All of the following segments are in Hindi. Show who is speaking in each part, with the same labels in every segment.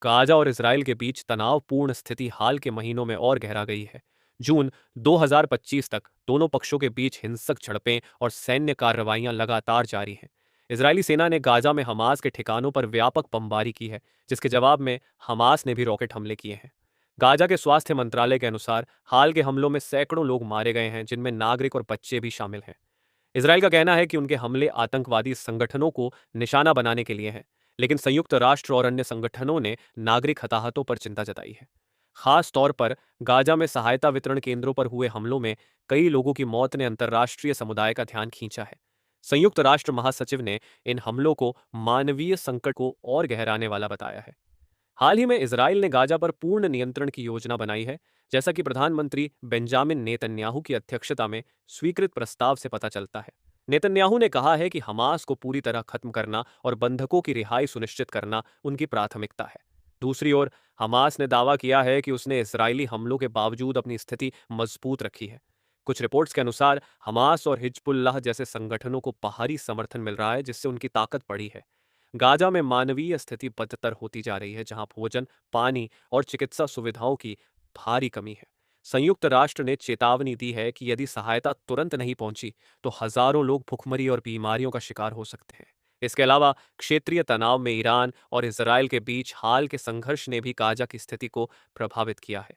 Speaker 1: गाजा और इसराइल के बीच तनावपूर्ण स्थिति हाल के महीनों में और गहरा गई है। जून 2025 तक दोनों पक्षों के बीच हिंसक झड़पें और सैन्य कार्रवाइयां लगातार जारी हैं। इजरायली सेना ने गाजा में हमास के ठिकानों पर व्यापक बमबारी की है, जिसके जवाब में हमास ने भी रॉकेट हमले किए हैं। गाजा के स्वास्थ्य मंत्रालय के अनुसार हाल के हमलों में सैकड़ों लोग मारे गए हैं, जिनमें नागरिक और बच्चे भी शामिल हैं। इसराइल का कहना है कि उनके हमले आतंकवादी संगठनों को निशाना बनाने के लिए हैं, लेकिन संयुक्त राष्ट्र और अन्य संगठनों ने नागरिक हताहतों पर चिंता जताई है। खास तौर पर गाजा में सहायता वितरण केंद्रों पर हुए हमलों में कई लोगों की मौत ने अंतर्राष्ट्रीय समुदाय का ध्यान खींचा है। संयुक्त राष्ट्र महासचिव ने इन हमलों को मानवीय संकट को और गहराने वाला बताया है। हाल ही में इसराइल ने गाजा पर पूर्ण नियंत्रण की योजना बनाई है, जैसा कि प्रधानमंत्री बेंजामिन नेतन्याहू की अध्यक्षता में स्वीकृत प्रस्ताव से पता चलता है। नेतन्याहू ने कहा है कि हमास को पूरी तरह खत्म करना और बंधकों की रिहाई सुनिश्चित करना उनकी प्राथमिकता है। दूसरी ओर हमास ने दावा किया है कि उसने इसराइली हमलों के बावजूद अपनी स्थिति मजबूत रखी है। कुछ रिपोर्ट्स के अनुसार हमास और हिजबुल्लाह जैसे संगठनों को बाहरी समर्थन मिल रहा है, जिससे उनकी ताकत बढ़ी है। गाजा में मानवीय स्थिति बदतर होती जा रही है, जहां भोजन, पानी और चिकित्सा सुविधाओं की भारी कमी है। संयुक्त राष्ट्र ने चेतावनी दी है कि यदि सहायता तुरंत नहीं पहुंची तो हजारों लोग भुखमरी और बीमारियों का शिकार हो सकते हैं। इसके अलावा क्षेत्रीय तनाव में ईरान और इसराइल के बीच हाल के संघर्ष ने भी गाजा की स्थिति को प्रभावित किया है।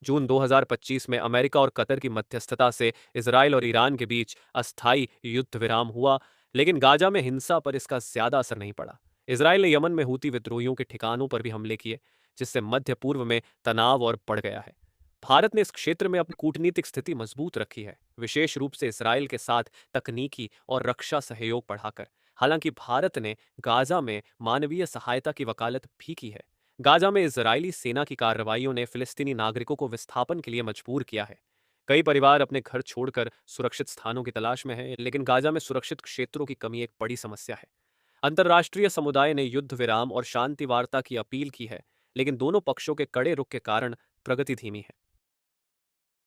Speaker 1: जून 2025 में अमेरिका और कतर की मध्यस्थता से इसराइल और ईरान के बीच अस्थायी युद्ध विराम हुआ, लेकिन गाजा में हिंसा पर इसका ज्यादा असर नहीं पड़ा। इसराइल ने यमन में हूती विद्रोहियों के ठिकानों पर भी हमले किए, जिससे मध्य पूर्व में तनाव और बढ़ गया है। भारत ने इस क्षेत्र में अपनी कूटनीतिक स्थिति मजबूत रखी है, विशेष रूप से इसराइल के साथ तकनीकी और रक्षा सहयोग बढ़ाकर। हालांकि भारत ने गाजा में मानवीय सहायता की वकालत भी की है। गाजा में इजरायली सेना की कार्रवाइयों ने फिलिस्तीनी नागरिकों को विस्थापन के लिए मजबूर किया है। कई परिवार अपने घर छोड़कर सुरक्षित स्थानों की तलाश में हैं, लेकिन गाजा में सुरक्षित क्षेत्रों की कमी एक बड़ी समस्या है। अंतर्राष्ट्रीय समुदाय ने युद्ध विराम और शांति वार्ता की अपील की है, लेकिन दोनों पक्षों के कड़े रुख के कारण प्रगति धीमी है।